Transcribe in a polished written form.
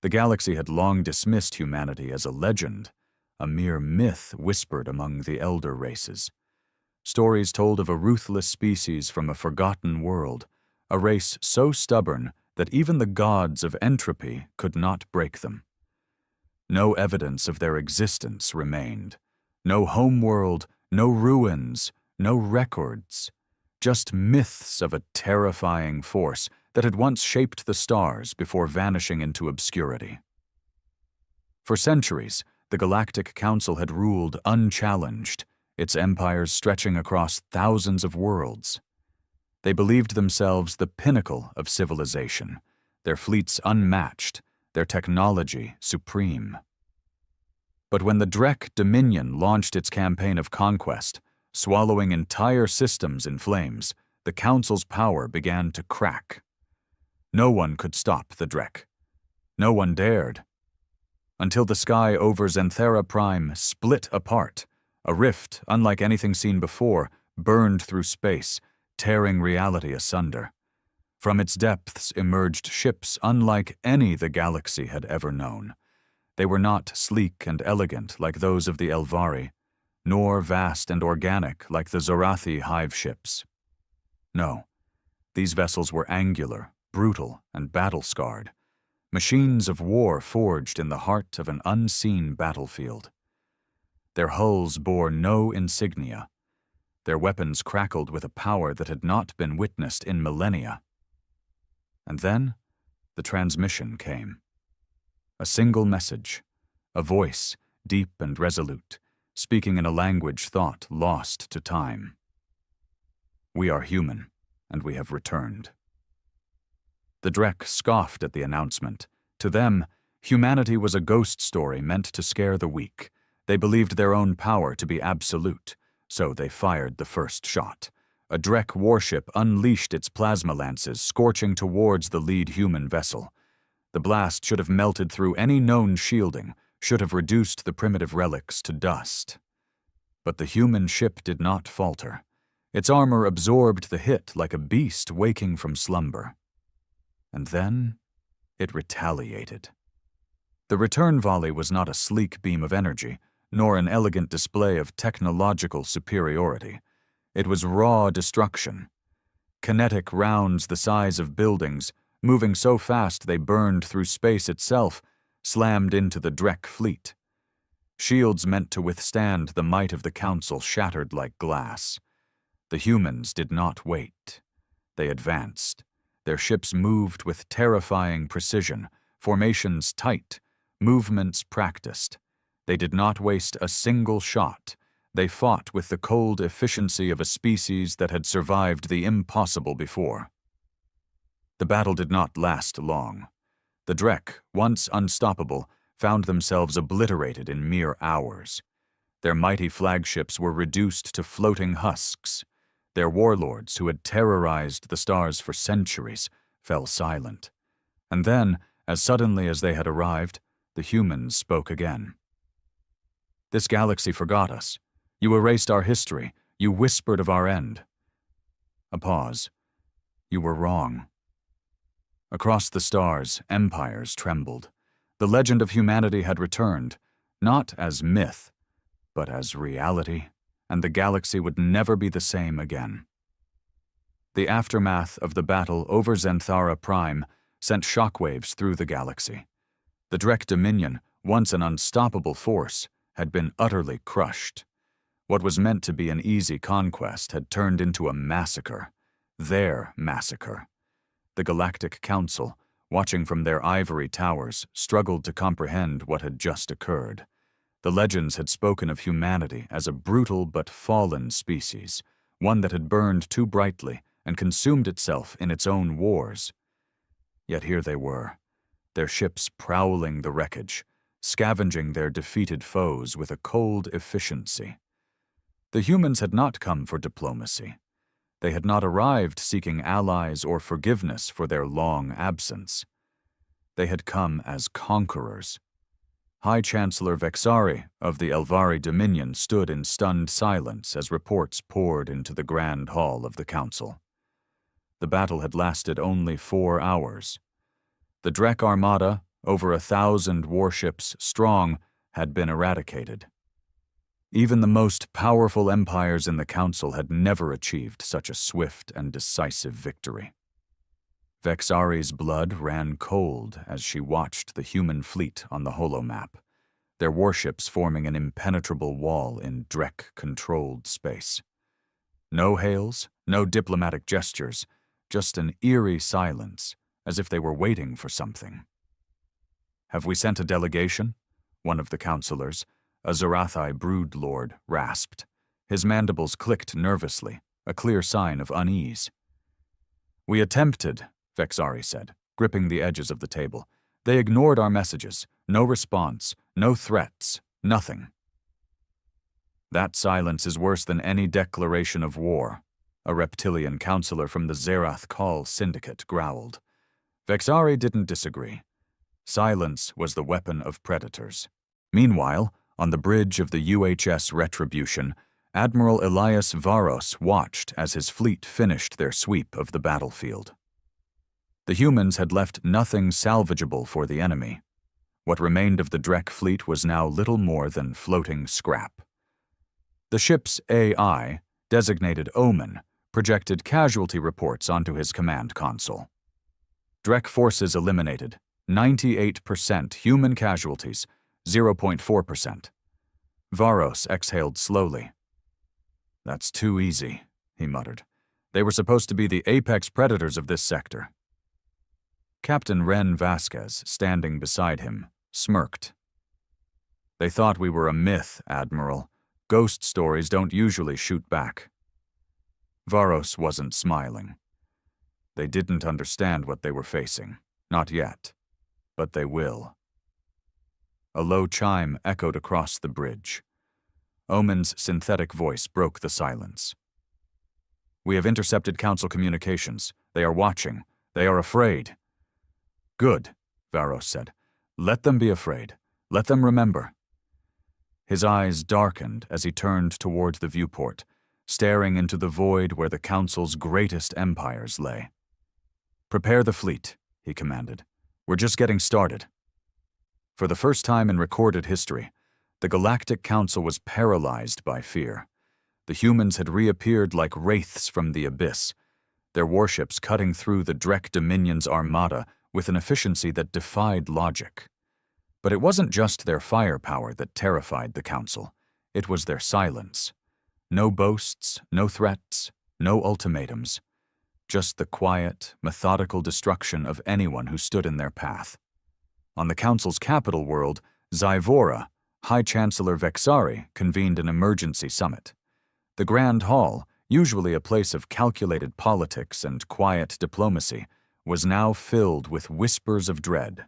The galaxy had long dismissed humanity as a legend, a mere myth whispered among the elder races. Stories told of a ruthless species from a forgotten world, a race so stubborn that even the gods of entropy could not break them. No evidence of their existence remained. No homeworld, no ruins, no records. Just myths of a terrifying force that had once shaped the stars before vanishing into obscurity. For centuries, the Galactic Council had ruled unchallenged, its empires stretching across thousands of worlds. They believed themselves the pinnacle of civilization, their fleets unmatched, their technology supreme. But when the Drek Dominion launched its campaign of conquest, swallowing entire systems in flames, the Council's power began to crack. No one could stop the Drek. No one dared. Until the sky over Zenthera Prime split apart, a rift unlike anything seen before burned through space, tearing reality asunder. From its depths emerged ships unlike any the galaxy had ever known. They were not sleek and elegant like those of the Elvari, nor vast and organic like the Zorathi hive ships. No, these vessels were angular, brutal, and battle-scarred, machines of war forged in the heart of an unseen battlefield. Their hulls bore no insignia. Their weapons crackled with a power that had not been witnessed in millennia. And then, the transmission came. A single message, a voice, deep and resolute, speaking in a language thought lost to time. We are human, and we have returned. The Drek scoffed at the announcement. To them, humanity was a ghost story meant to scare the weak. They believed their own power to be absolute, so they fired the first shot. A Drek warship unleashed its plasma lances, scorching towards the lead human vessel. The blast should have melted through any known shielding, should have reduced the primitive relics to dust. But the human ship did not falter. Its armor absorbed the hit like a beast waking from slumber. And then, it retaliated. The return volley was not a sleek beam of energy, nor an elegant display of technological superiority. It was raw destruction. Kinetic rounds the size of buildings, moving so fast they burned through space itself, slammed into the Drek fleet. Shields meant to withstand the might of the Council shattered like glass. The humans did not wait. They advanced. Their ships moved with terrifying precision, formations tight, movements practiced. They did not waste a single shot. They fought with the cold efficiency of a species that had survived the impossible before. The battle did not last long. The Drek, once unstoppable, found themselves obliterated in mere hours. Their mighty flagships were reduced to floating husks. Their warlords, who had terrorized the stars for centuries, fell silent. And then, as suddenly as they had arrived, the humans spoke again. This galaxy forgot us. You erased our history. You whispered of our end. A pause. You were wrong. Across the stars, empires trembled. The legend of humanity had returned, not as myth, but as reality, and the galaxy would never be the same again. The aftermath of the battle over Zenthara Prime sent shockwaves through the galaxy. The Drek Dominion, once an unstoppable force, had been utterly crushed. What was meant to be an easy conquest had turned into a massacre. Their massacre. The Galactic Council, watching from their ivory towers, struggled to comprehend what had just occurred. The legends had spoken of humanity as a brutal but fallen species, one that had burned too brightly and consumed itself in its own wars. Yet here they were, their ships prowling the wreckage, scavenging their defeated foes with a cold efficiency. The humans had not come for diplomacy. They had not arrived seeking allies or forgiveness for their long absence. They had come as conquerors. High Chancellor Vexari of the Elvari Dominion stood in stunned silence as reports poured into the grand hall of the council. The battle had lasted only 4 hours. The Drek Armada, over 1,000 warships strong, had been eradicated. Even the most powerful empires in the Council had never achieved such a swift and decisive victory. Vexari's blood ran cold as she watched the human fleet on the holomap, their warships forming an impenetrable wall in Drek-controlled space. No hails, no diplomatic gestures, just an eerie silence, as if they were waiting for something. "Have we sent a delegation?" one of the counselors, a Zarathai broodlord, rasped. His mandibles clicked nervously, a clear sign of unease. "We attempted," Vexari said, gripping the edges of the table. "They ignored our messages. No response, no threats, nothing." "That silence is worse than any declaration of war," a reptilian counselor from the Zerath Call Syndicate growled. Vexari didn't disagree. Silence was the weapon of predators. Meanwhile, on the bridge of the UHS Retribution, Admiral Elias Varos watched as his fleet finished their sweep of the battlefield. The humans had left nothing salvageable for the enemy. What remained of the Drek fleet was now little more than floating scrap. The ship's AI, designated Omen, projected casualty reports onto his command console. Drek forces eliminated, 98% human casualties, 0.4%. Varos exhaled slowly. "That's too easy," he muttered. "They were supposed to be the apex predators of this sector." Captain Ren Vasquez, standing beside him, smirked. "They thought we were a myth, Admiral. Ghost stories don't usually shoot back." Varos wasn't smiling. They didn't understand what they were facing. Not yet. But they will. A low chime echoed across the bridge. Omen's synthetic voice broke the silence. "We have intercepted Council communications. They are watching. They are afraid." "Good," Varos said. "Let them be afraid. Let them remember." His eyes darkened as he turned toward the viewport, staring into the void where the Council's greatest empires lay. "Prepare the fleet," he commanded. "We're just getting started." For the first time in recorded history, the Galactic Council was paralyzed by fear. The humans had reappeared like wraiths from the abyss, their warships cutting through the Drek Dominion's armada with an efficiency that defied logic. But it wasn't just their firepower that terrified the Council. It was their silence. No boasts, no threats, no ultimatums. Just the quiet, methodical destruction of anyone who stood in their path. On the Council's capital world, Zyvora, High Chancellor Vexari convened an emergency summit. The Grand Hall, usually a place of calculated politics and quiet diplomacy, was now filled with whispers of dread.